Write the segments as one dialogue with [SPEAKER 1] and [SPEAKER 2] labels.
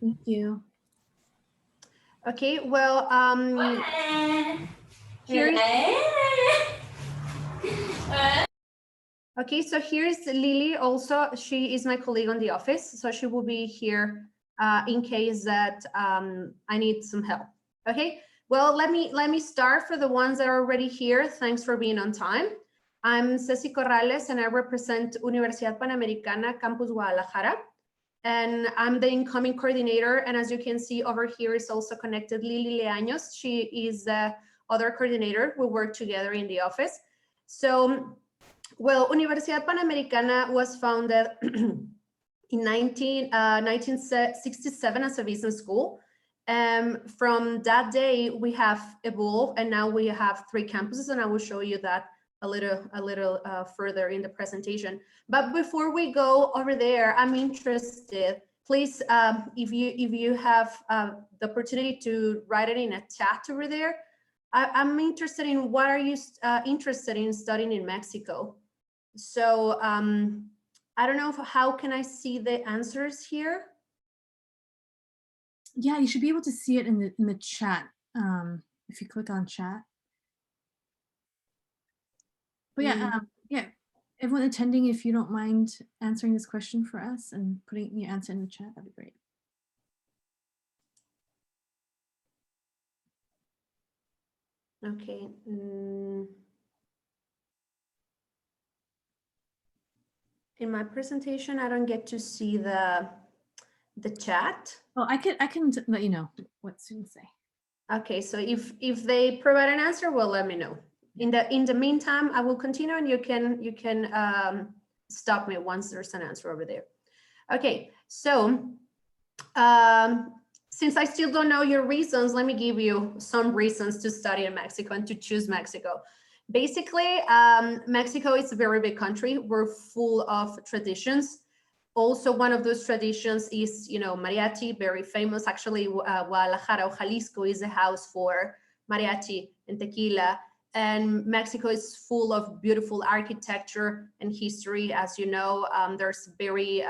[SPEAKER 1] Thank you.
[SPEAKER 2] Okay, well, here's, okay, so here's Lily also. She is my colleague on the office, so she will be here in case that I need some help. Okay, well, let me start for the ones that are already here. Thanks for being on time. I'm Ceci Corrales and I represent Universidad Panamericana Campus Guadalajara. And I'm the incoming coordinator. And as you can see over here is also connected Lili Leaños. She is the other coordinator. We work together in the office. So, well, Universidad Panamericana was founded in 1967 as a business school. From that day, we have evolved and now we have 3 campuses, and I will show you that a little further in the presentation. But before we go over there, I'm interested, please, if you have the opportunity to write it in a chat over there, I'm interested in what are you interested in studying in Mexico? So I don't know how can I see the answers here?
[SPEAKER 1] Yeah, you should be able to see it in the chat if you click on chat. But yeah, yeah, everyone attending, if you don't mind answering this question for us and putting your answer in the chat, that'd be great.
[SPEAKER 2] Okay. In my presentation, I don't get to see the chat.
[SPEAKER 1] Well, I can let you know what students say.
[SPEAKER 2] Okay, so if they provide an answer, well, let me know. In the meantime, I will continue, and you can stop me once there's an answer over there. Okay, so since I still don't know your reasons, let me give you some reasons to study in Mexico and to choose Mexico. Basically, Mexico is a very big country. We're full of traditions. Also, one of those traditions is, mariachi, very famous. Actually, Guadalajara or Jalisco is a house for mariachi and tequila. And Mexico is full of beautiful architecture and history. As you know, there's very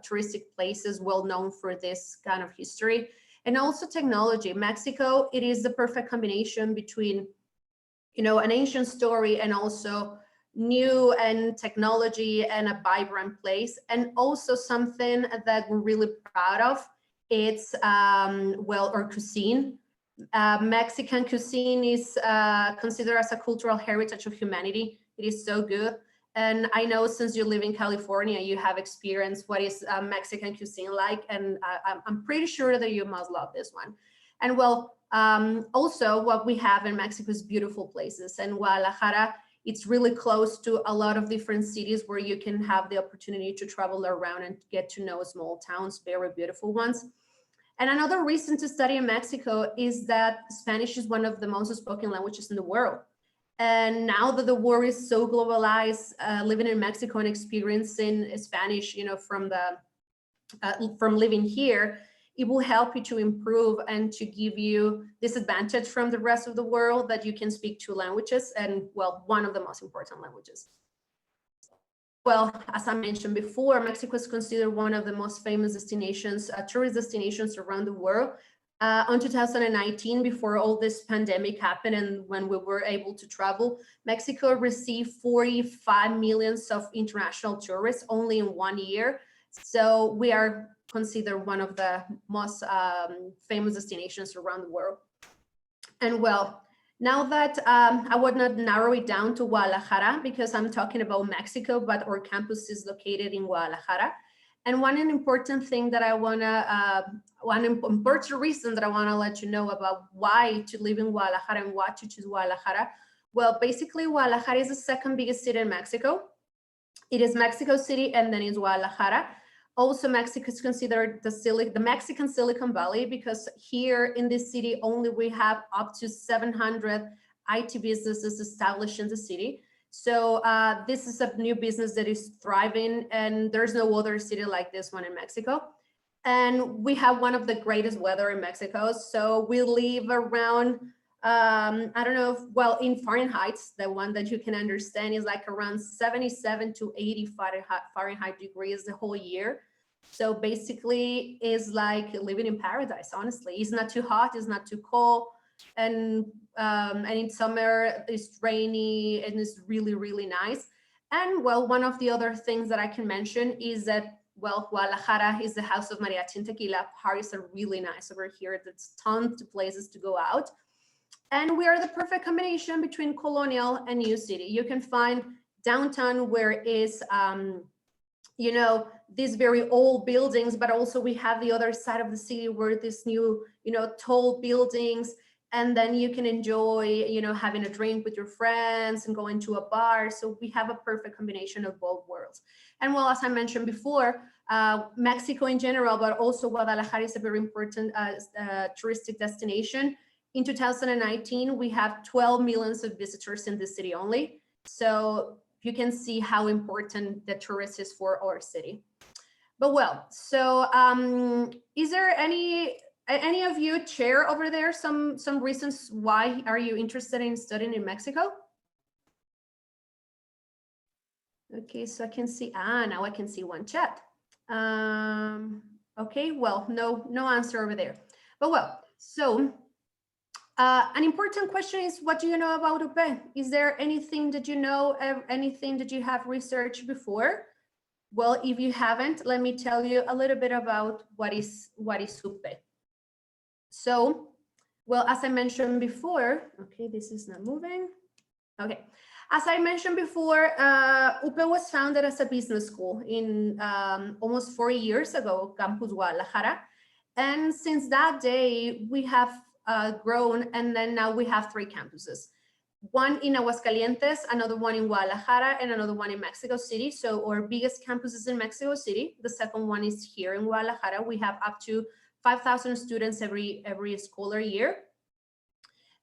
[SPEAKER 2] touristic places well known for this kind of history. And also technology. Mexico, it is the perfect combination between, an ancient story and also new and technology and a vibrant place. And also something that we're really proud of, it's our cuisine. Mexican cuisine is considered as a cultural heritage of humanity. It is so good. And I know since you live in California, you have experienced what is Mexican cuisine like, and I'm pretty sure that you must love this one. And also what we have in Mexico is beautiful places, and Guadalajara, it's really close to a lot of different cities where you can have the opportunity to travel around and get to know small towns, very beautiful ones. And another reason to study in Mexico is that Spanish is one of the most spoken languages in the world. And now that the world is so globalized, living in Mexico and experiencing Spanish, from living here, it will help you to improve and to give you this advantage from the rest of the world that you can speak 2 languages and, one of the most important languages. Well, as I mentioned before, Mexico is considered one of the most famous destinations, tourist destinations around the world. On 2019, before all this pandemic happened and when we were able to travel, Mexico received 45 million of international tourists only in 1 year. So we are considered one of the most famous destinations around the world. And now that I would not narrow it down to Guadalajara because I'm talking about Mexico, but our campus is located in Guadalajara. And one important thing that I one important reason that I wanna let you know about why to live in Guadalajara and why to choose Guadalajara. Well, basically Guadalajara is the 2nd biggest city in Mexico. It is Mexico City and then is Guadalajara. Also, Mexico is considered the Mexican Silicon Valley because here in this city only we have up to 700 IT businesses established in the city. So this is a new business that is thriving, and there's no other city like this one in Mexico. And we have one of the greatest weather in Mexico. So we live around, I don't know, in Fahrenheit, the one that you can understand is like around 77 to 80 Fahrenheit degrees the whole year. So basically it's like living in paradise, honestly. It's not too hot, it's not too cold. And in summer it's rainy and it's really, really nice. And well, one of the other things that I can mention is that, well, Guadalajara is the house of mariachi and tequila. Parties are really nice over here. There's tons of places to go out. And we are the perfect combination between colonial and new city. You can find downtown where is, you know, these very old buildings, but also we have the other side of the city where this new, you know, tall buildings. And then you can enjoy, you know, having a drink with your friends and going to a bar. So we have a perfect combination of both worlds. And well, as I mentioned before, Mexico in general, but also Guadalajara is a very important touristic destination. In 2019, we have 12 million of visitors in the city only. So you can see how important the tourist is for our city. But well, so is there any of you share over there some reasons why are you interested in studying in Mexico? Okay, so I can see, now I can see one chat. Okay, well, no answer over there. But well, so an important question is, what do you know about UP? Is there anything that you know, anything that you have researched before? Well, if you haven't, let me tell you a little bit about what is UP. So, well, as I mentioned before, okay, this is not moving. Okay, as I mentioned before, UP was founded as a business school in almost 4 years ago, Campus Guadalajara. And since that day, we have grown, and then now we have 3 campuses. One in Aguascalientes, another one in Guadalajara, and another one in Mexico City. So our biggest campus is in Mexico City. The second one is here in Guadalajara. We have up to 5,000 students every scholar year.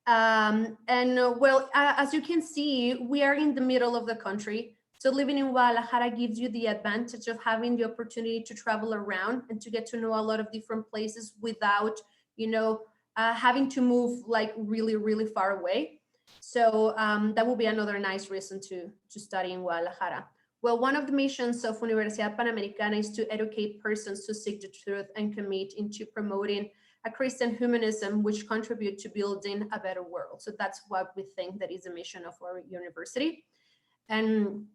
[SPEAKER 2] Well, as you can see, we are in the middle of the country. So living in Guadalajara gives you the advantage of having the opportunity to travel around and to get to know a lot of different places without, you know, having to move like really, really far away. So that will be another nice reason to study in Guadalajara. Well, one of the missions of Universidad Panamericana is to educate persons to seek the truth and commit into promoting a Christian humanism which contribute to building a better world. So that's what we think that is the mission of our university. And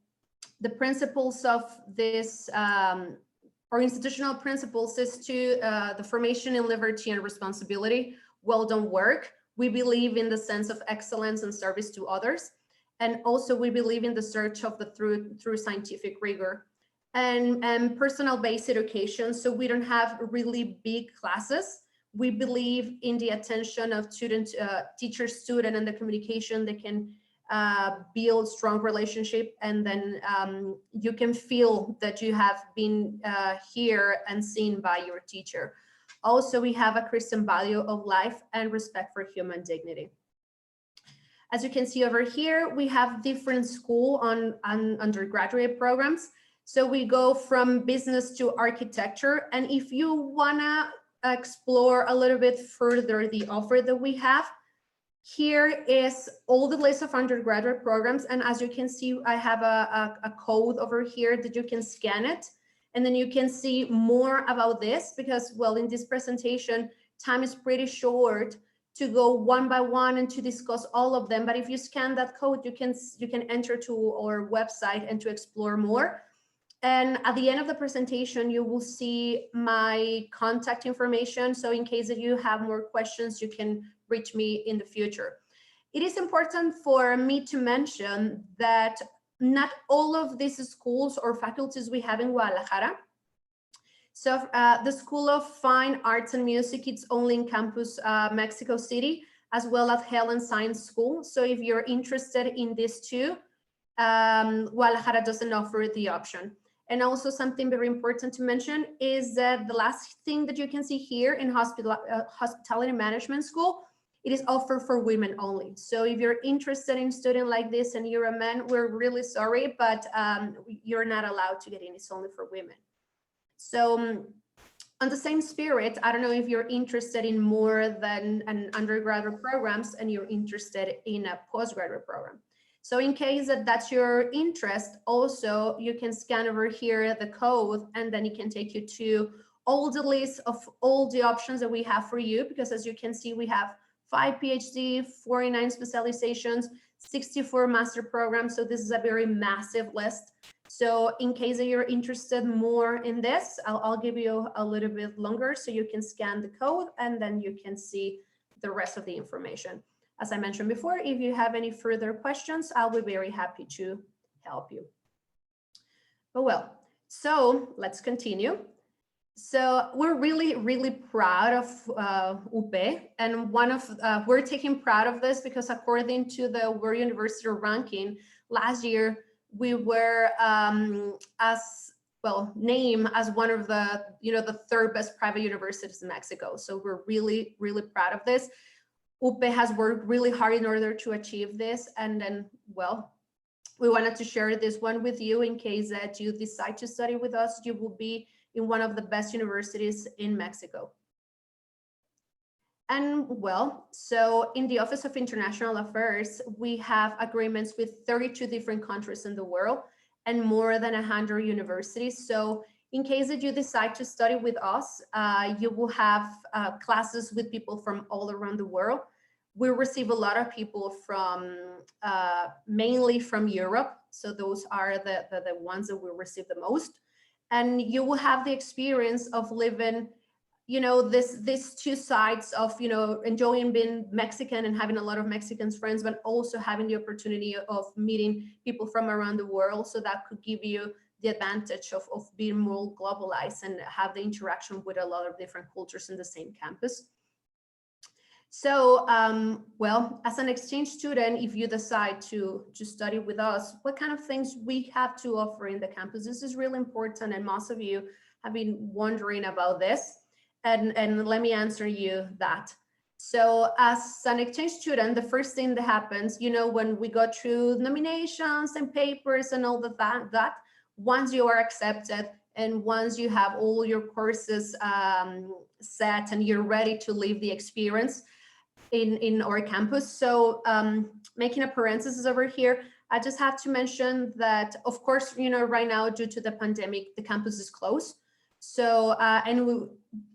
[SPEAKER 2] the principles of this, our institutional principles is to the formation in liberty and responsibility, well done work. We believe in the sense of excellence and service to others. And also we believe in the search of the through scientific rigor and personal-based education. So we don't have really big classes. We believe in the attention of student, teacher, student, and the communication that can build strong relationship. And then you can feel that you have been here and seen by your teacher. Also, we have a Christian value of life and respect for human dignity. As you can see over here, we have different school on undergraduate programs. So we go from business to architecture. And if you wanna explore a little bit further the offer that we have, here is all the list of undergraduate programs. And as you can see, I have a code over here that you can scan it. And then you can see more about this because, well, in this presentation, time is pretty short to go one by one and to discuss all of them. But if you scan that code, you can enter to our website and to explore more. And at the end of the presentation, you will see my contact information. So in case that you have more questions, you can reach me in the future. It is important for me to mention that not all of these schools or faculties we have in Guadalajara. So the School of Fine Arts and Music, it's only in campus Mexico City, as well as Health and Science School. So if you're interested in this too, Guadalajara doesn't offer the option. And also something very important to mention is that the last thing that you can see here in Hospitality Management School, it is offered for women only. So if you're interested in studying like this and you're a man, we're really sorry, but you're not allowed to get in. It's only for women. So on the same spirit, I don't know if you're interested in more than an undergraduate programs and you're interested in a postgraduate program. So in case that that's your interest, also you can scan over here the code, and then it can take you to all the list of all the options that we have for you, because as you can see, we have 5 PhD, 49 specializations, 64 master programs. So this is a very massive list. So in case that you're interested more in this, I'll give you a little bit longer so you can scan the code, and then you can see the rest of the information. As I mentioned before, if you have any further questions, I'll be very happy to help you. But well, so let's continue. So we're really, really proud of UP, and we're taking proud of this because according to the World University ranking last year, we were named as one of the the third best private universities in Mexico. So we're really, really proud of this. UP has worked really hard in order to achieve this, and then we wanted to share this one with you in case that you decide to study with us. You will be in one of the best universities in Mexico. And so in the Office of International Affairs, we have agreements with 32 different countries in the world and more than 100 universities. So in case that you decide to study with us, you will have classes with people from all around the world. We receive a lot of people from mainly from Europe. So those are the ones that we receive the most. And you will have the experience of living, these two sides of, enjoying being Mexican and having a lot of Mexican friends, but also having the opportunity of meeting people from around the world. So that could give you the advantage of being more globalized and have the interaction with a lot of different cultures in the same campus. So, as an exchange student, if you decide to study with us, what kind of things we have to offer in the campus? This is really important, and most of you have been wondering about this, and let me answer you that. So as an exchange student, the first thing that happens, when we go through nominations and papers and all that, once you are accepted and once you have all your courses set and you're ready to live the experience in our campus. So making a parenthesis over here, I just have to mention that, of course, right now, due to the pandemic, the campus is closed. So, and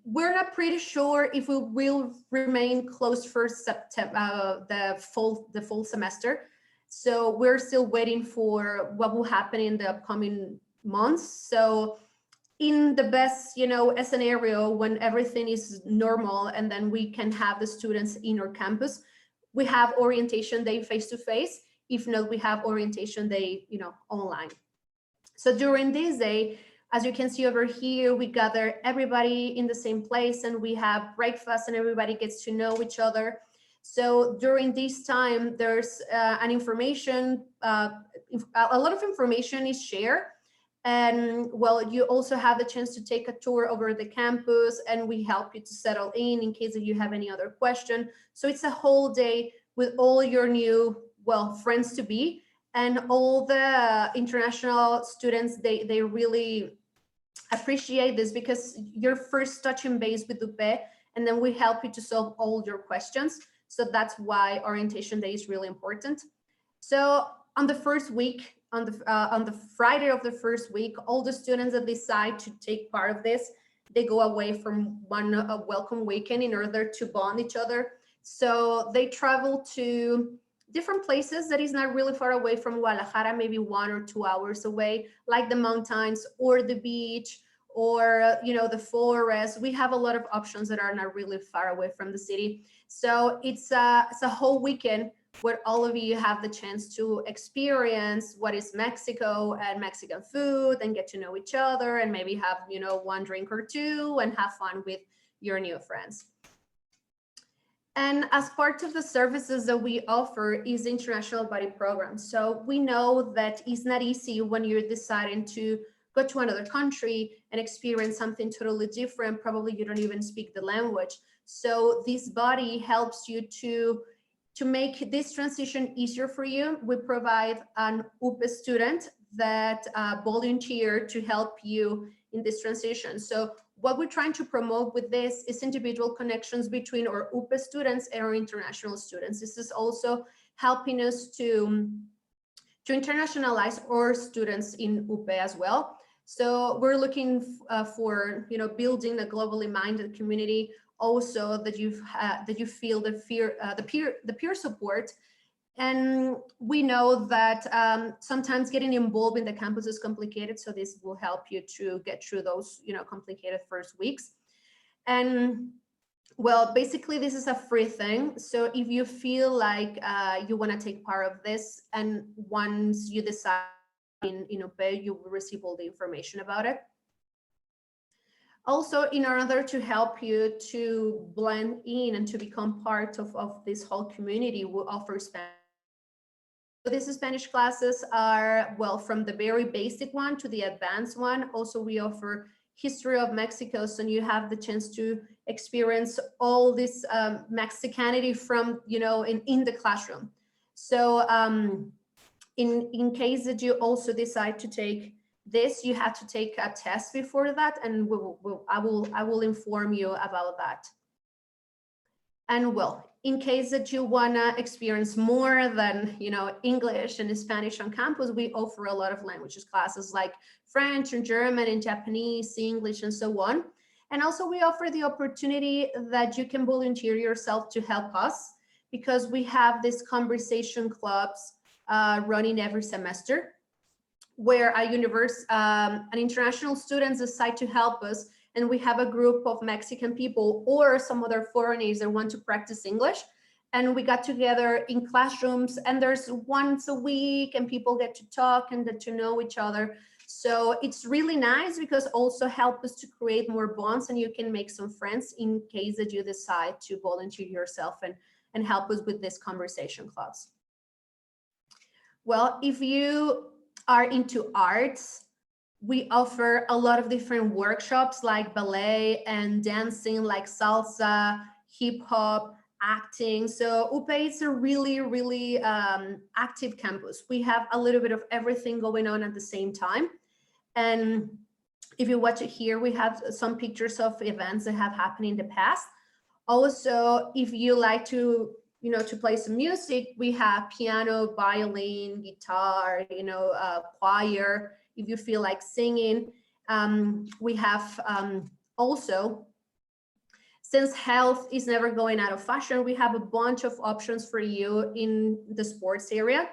[SPEAKER 2] we're not pretty sure if we will remain closed for September, the full semester. So we're still waiting for what will happen in the upcoming months. So in the best, scenario, when everything is normal and then we can have the students in our campus, we have orientation day face-to-face. If not, we have orientation day, online. So during this day, as you can see over here, we gather everybody in the same place and we have breakfast and everybody gets to know each other. So during this time, there's a lot of information is shared. And you also have the chance to take a tour over the campus, and we help you to settle in case that you have any other question. So it's a whole day with all your new, friends to be, and all the international students, they really appreciate this because you're first touching base with UP, and then we help you to solve all your questions. So that's why orientation day is really important. So on the first week, on the Friday of the first week, all the students that decide to take part of this, they go away from one welcome weekend in order to bond each other. So they travel to different places that is not really far away from Guadalajara, maybe 1 or 2 hours away, like the mountains or the beach or the forest. We have a lot of options that are not really far away from the city. So it's a whole weekend where all of you have the chance to experience what is Mexico and Mexican food and get to know each other and maybe have, one drink or two and have fun with your new friends. And as part of the services that we offer is the international buddy program. So we know that it's not easy when you're deciding to go to another country and experience something totally different. Probably you don't even speak the language. So this buddy helps you to make this transition easier for you. We provide an UP student that volunteer to help you in this transition. So what we're trying to promote with this is individual connections between our UP students and our international students. This is also helping us to to internationalize our students in UP as well. So we're looking for, you know, building a globally minded community. Also that you feel the peer support. And we know that sometimes getting involved in the campus is complicated. So this will help you to get through those, you know, complicated first weeks. And well, basically this is a free thing. So if you feel like you want to take part of this, and once you decide in UP, you will receive all the information about it. Also, in order to help you to blend in and to become part of this whole community, we offer Spanish. So these Spanish classes are, well, from the very basic one to the advanced one. Also, we offer history of Mexico, so you have the chance to experience all this Mexicanity from, you know, in the classroom. So in case that you also decide to take this, you have to take a test before that, and I will inform you about that. And well, in case that you wanna experience more than, you know, English and Spanish on campus, we offer a lot of languages classes like French and German and Japanese, English, and so on. And also we offer the opportunity that you can volunteer yourself to help us, because we have these conversation clubs running every semester, where an international students decide to help us, and we have a group of Mexican people or some other foreigners that want to practice English, and we got together in classrooms, and there's once a week, and people get to talk and get to know each other. So it's really nice, because also help us to create more bonds, and you can make some friends in case that you decide to volunteer yourself and help us with these conversation clubs. Well, if you are into arts, we offer a lot of different workshops like ballet and dancing, like salsa, hip hop, acting. So UP is a really, really active campus. We have a little bit of everything going on at the same time. And if you watch it here, we have some pictures of events that have happened in the past. Also, if you like to, you know, to play some music, we have piano, violin, guitar, you know, choir. If you feel like singing, we have also, since health is never going out of fashion, we have a bunch of options for you in the sports area.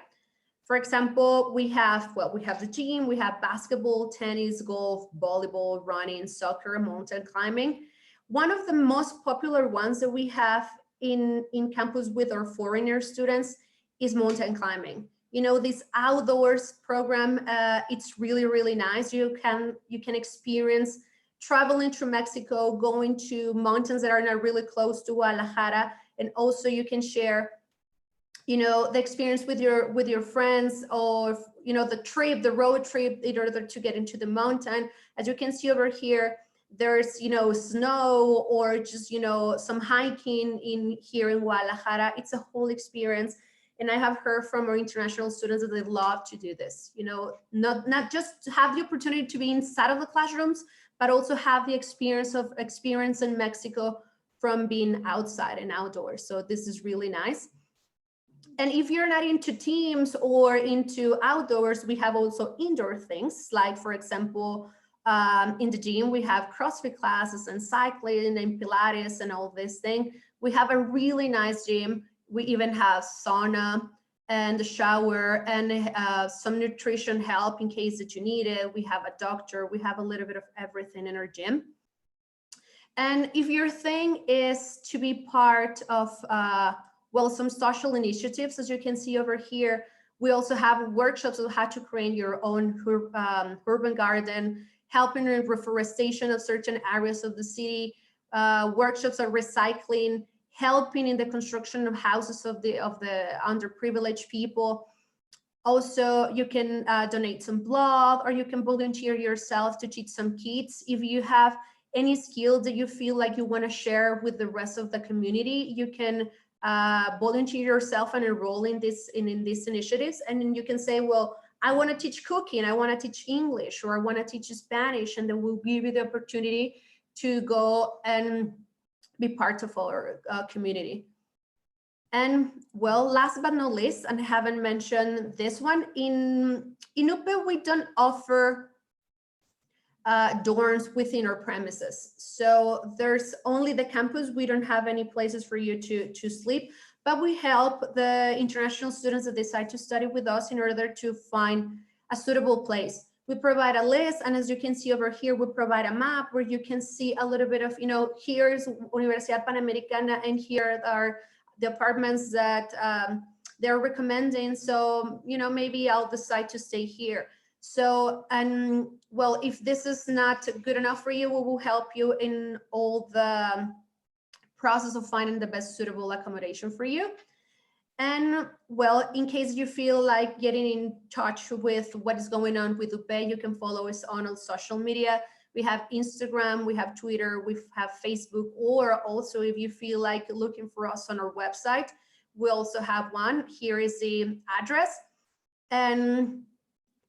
[SPEAKER 2] For example, we have the gym, we have basketball, tennis, golf, volleyball, running, soccer, mountain climbing. One of the most popular ones that we have in campus with our foreigner students is mountain climbing. You know, this outdoors program, it's really, really nice. You can experience traveling through Mexico, going to mountains that are not really close to Guadalajara, and also you can share, you know, the experience with your friends, or, you know, the road trip in order to get into the mountain. As you can see over here, there's, you know, snow, or just, you know, some hiking here in Guadalajara. It's a whole experience. And I have heard from our international students that they love to do this, you know, not just to have the opportunity to be inside of the classrooms, but also have the experience in Mexico from being outside and outdoors. So this is really nice. And if you're not into teams or into outdoors, we have also indoor things, like, for example, in the gym, we have CrossFit classes and cycling and Pilates and all this thing. We have a really nice gym. We even have sauna and a shower and some nutrition help in case that you need it. We have a doctor. We have a little bit of everything in our gym. And if your thing is to be part of, some social initiatives, as you can see over here, we also have workshops on how to create your own urban garden, helping in reforestation of certain areas of the city, workshops on recycling, helping in the construction of houses of the underprivileged people. Also, you can donate some blood, or you can volunteer yourself to teach some kids. If you have any skill that you feel like you want to share with the rest of the community, you can volunteer yourself and enroll in these initiatives. And then you can say, well, I want to teach cooking, I want to teach English, or I want to teach Spanish, and then we'll give you the opportunity to go and be part of our community. And well, last but not least, and I haven't mentioned this one, in UPE, we don't offer dorms within our premises. So there's only the campus. We don't have any places for you to sleep, but we help the international students that decide to study with us in order to find a suitable place. We provide a list, and as you can see over here, we provide a map where you can see a little bit of, here's Universidad Panamericana, and here are the apartments that they're recommending. So, maybe I'll decide to stay here. So, and well, if this is not good enough for you, we will help you in all the process of finding the best suitable accommodation for you. And well, in case you feel like getting in touch with what is going on with UPE, you can follow us on all social media. We have Instagram, we have Twitter, we have Facebook, or also if you feel like looking for us on our website, we also have one. Here is the address. And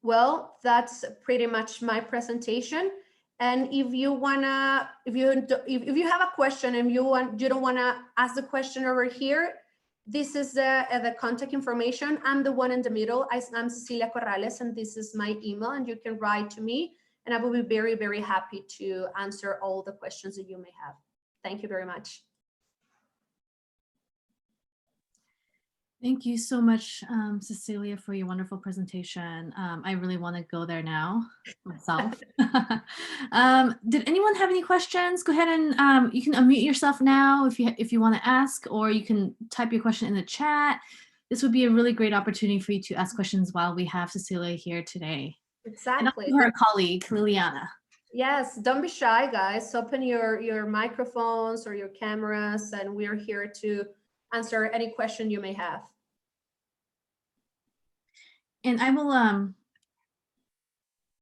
[SPEAKER 2] well, that's pretty much my presentation. And if you wanna, if you have a question and you don't wanna ask the question over here, this is the contact information. I'm the one in the middle. I'm Cecilia Corrales, and this is my email, and you can write to me, and I will be very, very happy to answer all the questions that you may have. Thank you very much.
[SPEAKER 1] Thank you so much, Cecilia, for your wonderful presentation. I really want to go there now myself. Did anyone have any questions? Go ahead and you can unmute yourself now if you want to ask, or you can type your question in the chat. This would be a really great opportunity for you to ask questions while we have Cecilia here today.
[SPEAKER 2] Exactly.
[SPEAKER 1] And also her colleague, Liliana.
[SPEAKER 2] Yes, don't be shy, guys. Open your microphones or your cameras, and we're here to answer any question you may have.
[SPEAKER 1] And I will